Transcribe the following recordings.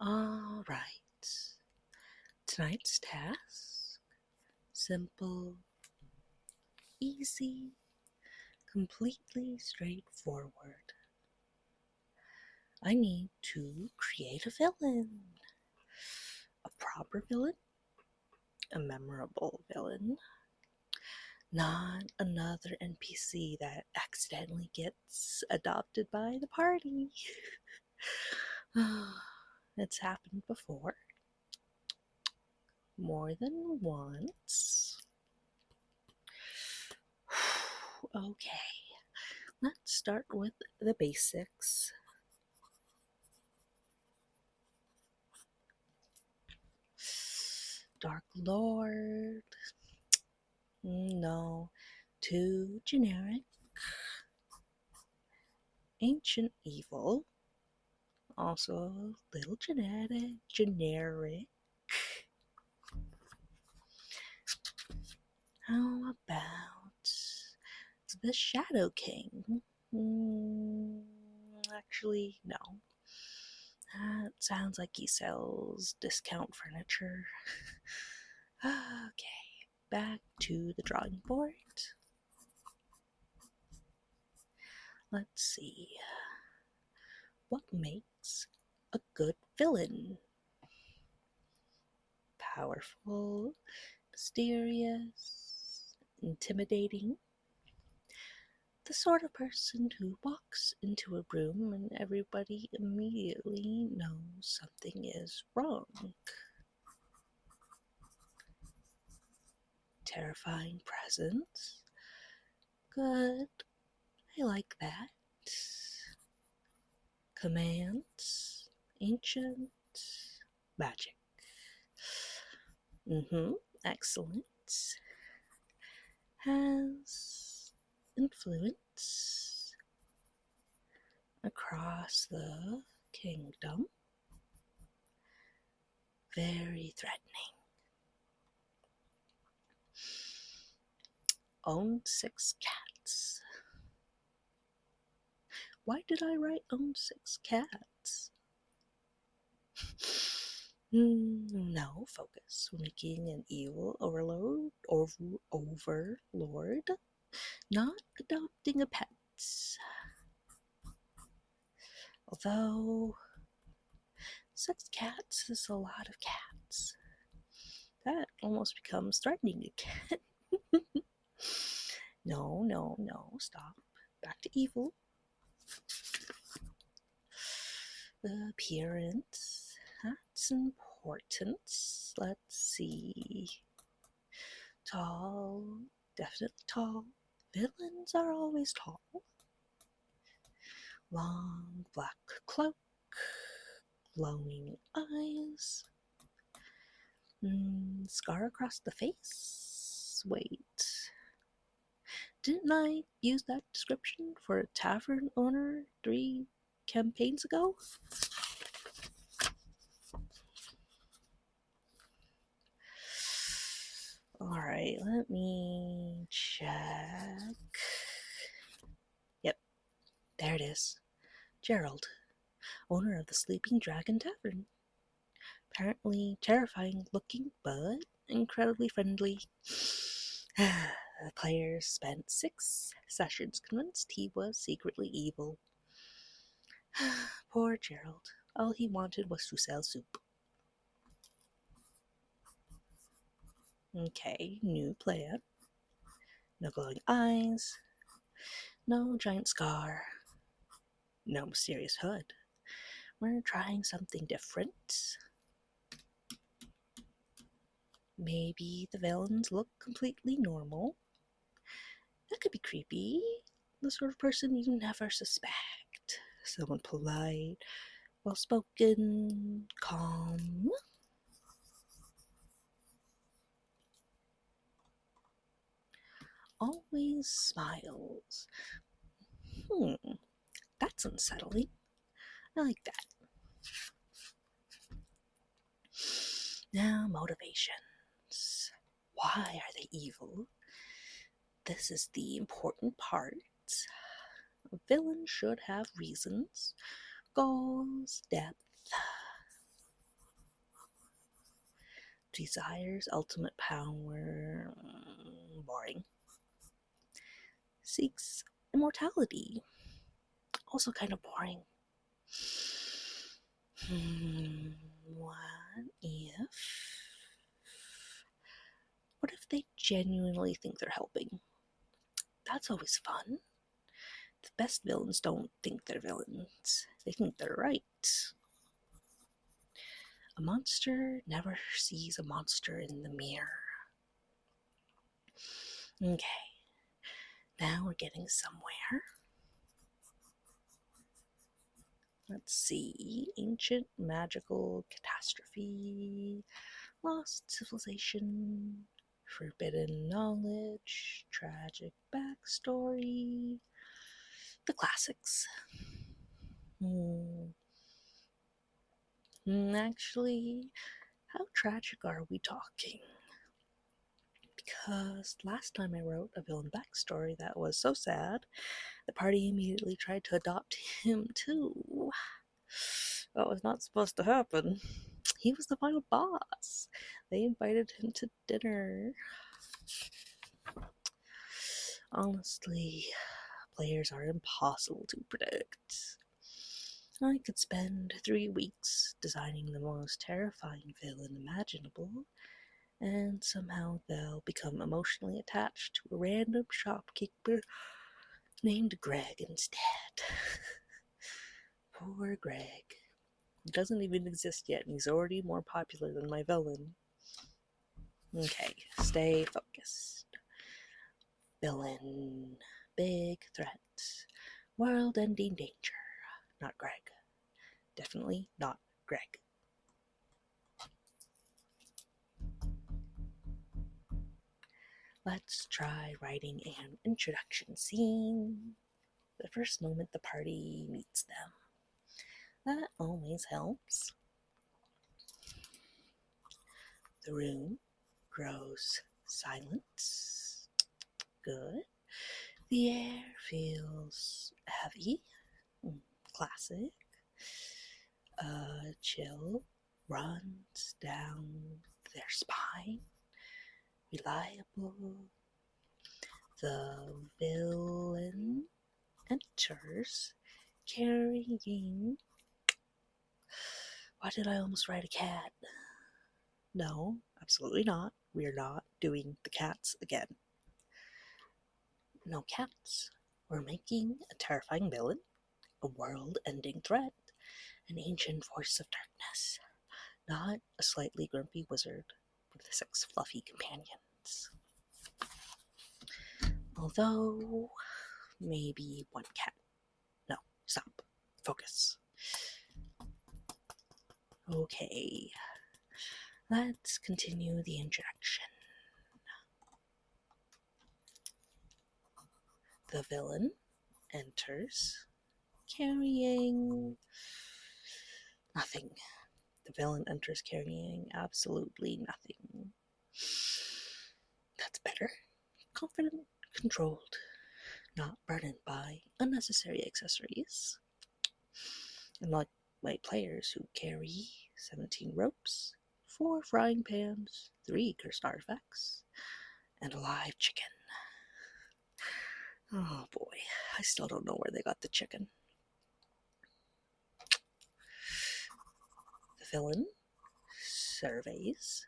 All right. Tonight's task, simple, easy, completely straightforward. I need to create a villain. A proper villain, a memorable villain, not another NPC that accidentally gets adopted by the party. It's happened before. More than once. Okay, let's start with the basics. Dark Lord. No, too generic. Ancient Evil. Also a little generic. How about the Shadow King? Actually, no. That sounds like he sells discount furniture. Okay, back to the drawing board. Let's see. What makes a good villain? Powerful, mysterious, intimidating. The sort of person who walks into a room and everybody immediately knows something is wrong. Terrifying presence. Good. I like that. Commands. Ancient. Magic. Excellent. Has influence across the kingdom. Very threatening. Owned 6 cats. Why did I write owned 6 cats? No, focus. We're making an evil overlord, not adopting a pet. Although 6 cats is a lot of cats. That almost becomes threatening again. No, stop. Back to evil. The appearance, that's important. Let's see. Tall, definitely tall. Villains are always tall. Long black cloak, glowing eyes. Scar across the face. Wait. Didn't I use that description for a tavern owner 3 campaigns ago? Alright, let me check. Yep, there it is. Gerald, owner of the Sleeping Dragon Tavern. Apparently terrifying looking, but incredibly friendly. The players spent 6 sessions convinced he was secretly evil. Poor Gerald. All he wanted was to sell soup. Okay, new plan. No glowing eyes. No giant scar. No mysterious hood. We're trying something different. Maybe the villains look completely normal. That could be creepy. The sort of person you never suspect. Someone polite, well-spoken, calm. Always smiles. That's unsettling. I like that. Now, motivations. Why are they evil? This is the important part. A villain should have reasons, goals, depth. Desires ultimate power. Boring. Seeks immortality. Also kind of boring. What if they genuinely think they're helping? That's always fun. The best villains don't think they're villains. They think they're right. A monster never sees a monster in the mirror. Okay, now we're getting somewhere. Let's see. Ancient magical catastrophe, lost civilization, forbidden knowledge, tragic backstory. The classics. Actually, how tragic are we talking? Because last time I wrote a villain backstory that was so sad, the party immediately tried to adopt him too. That was not supposed to happen. He was the final boss. They invited him to dinner. Honestly, players are impossible to predict. I could spend 3 weeks designing the most terrifying villain imaginable, and somehow they'll become emotionally attached to a random shopkeeper named Greg instead. Poor Greg. He doesn't even exist yet, and he's already more popular than my villain. Okay, stay focused. Villain. Big threat. World-ending danger. Not Greg. Definitely not Greg. Let's try writing an introduction scene. The first moment the party meets them. That always helps. The room grows silent. Good. The air feels heavy. Classic. A chill runs down their spine. Reliable. The villain enters carrying... Why did I almost write a cat? No, absolutely not. We're not doing the cats again. No cats. We're making a terrifying villain, a world-ending threat, an ancient force of darkness, not a slightly grumpy wizard with 6 fluffy companions. Although, maybe 1 cat. No, stop. Focus. Okay. Let's continue the introduction. The villain enters carrying nothing. The villain enters carrying absolutely nothing. That's better. Confident, controlled, not burdened by unnecessary accessories. Unlike my players who carry 17 ropes, 4 frying pans, 3 cursed artifacts, and a live chicken. Oh boy, I still don't know where they got the chicken. The villain surveys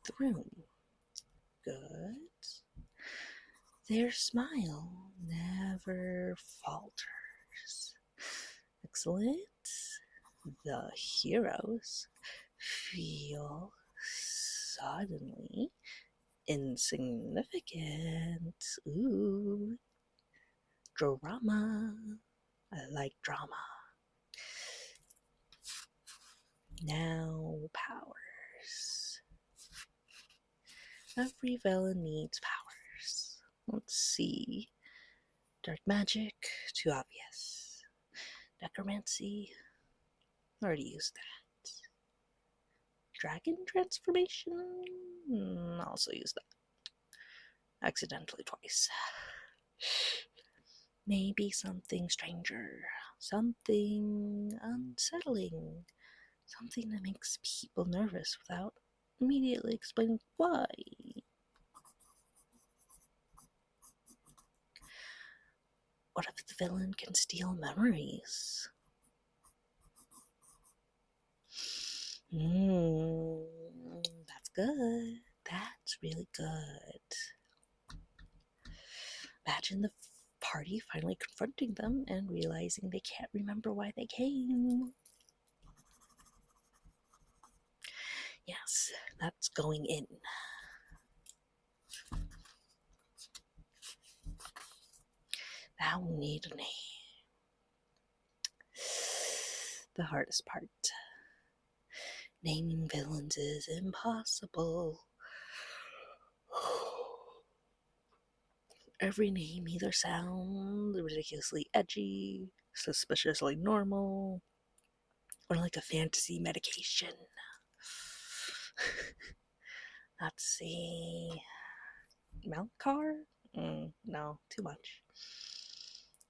the room. Good. Their smile never falters. Excellent. The heroes feel suddenly insignificant. Ooh. Drama. I like drama. Now, powers. Every villain needs powers. Let's see. Dark magic, too obvious. Necromancy, already used that. Dragon transformation, also used that. Accidentally twice. Maybe something stranger, something unsettling, something that makes people nervous without immediately explaining why. What if the villain can steal memories? That's good. That's really good. Imagine the party finally confronting them and realizing they can't remember why they came. Yes, that's going in. Now we need a name. The hardest part. Naming villains is impossible. Every name either sounds ridiculously edgy, suspiciously normal, or like a fantasy medication. Let's see. Malkar? No, too much.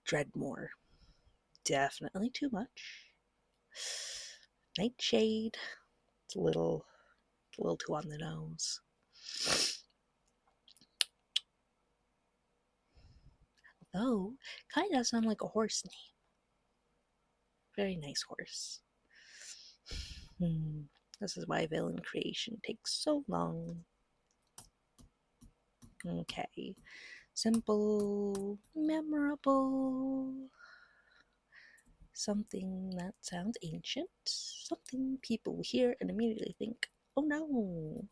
Dreadmore. Definitely too much. Nightshade. It's a little too on the nose. Though, kind of does sound like a horse name. Very nice horse. This is why villain creation takes so long. Okay. Simple, memorable. Something that sounds ancient. Something people hear and immediately think, oh no.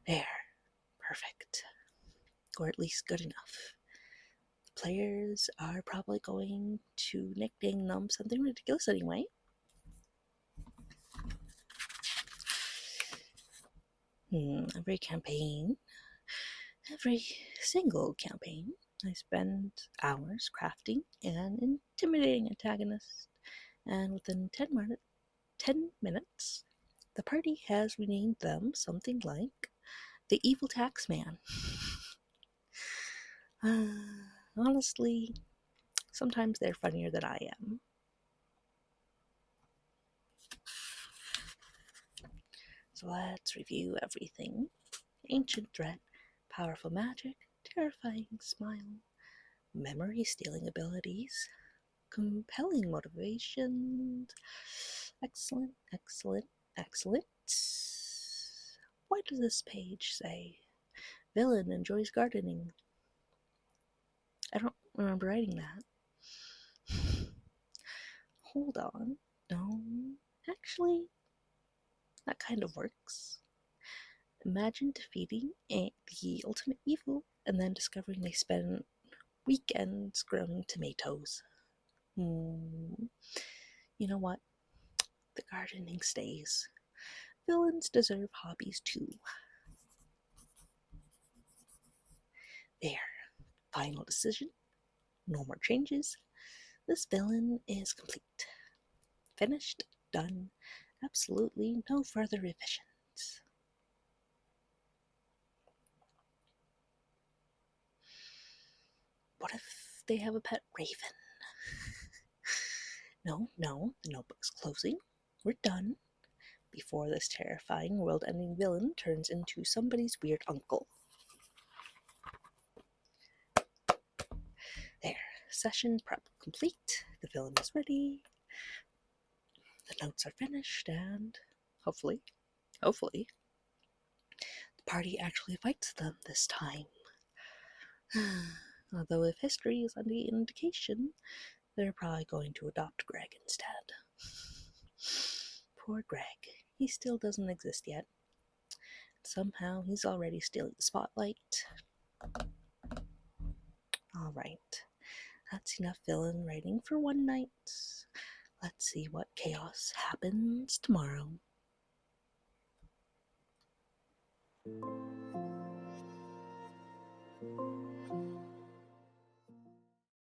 There. Perfect. Or at least good enough. The players are probably going to nickname them something ridiculous anyway. Every single campaign, I spend hours crafting an intimidating antagonist, and within 10 minutes, the party has renamed them something like the Evil Taxman. Honestly, sometimes they're funnier than I am. So let's review everything. Ancient threat, powerful magic, terrifying smile, memory-stealing abilities, compelling motivation. Excellent, excellent, excellent. Why does this page say villain enjoys gardening? I don't remember writing that. Hold on. No, actually, that kind of works. Imagine defeating the ultimate evil and then discovering they spent weekends growing tomatoes. You know what? The gardening stays. Villains deserve hobbies too. There. Final decision. No more changes. This villain is complete. Finished. Done. Absolutely no further revisions. What if they have a pet raven? No, the notebook's closing. We're done. Before this terrifying, world-ending villain turns into somebody's weird uncle. There. Session prep complete. The villain is ready. The notes are finished, and hopefully, the party actually fights them this time. Although if history is any indication, they're probably going to adopt Greg instead. Poor Greg. He still doesn't exist yet. Somehow he's already stealing the spotlight. Alright. That's enough villain writing for one night. Let's see what chaos happens tomorrow.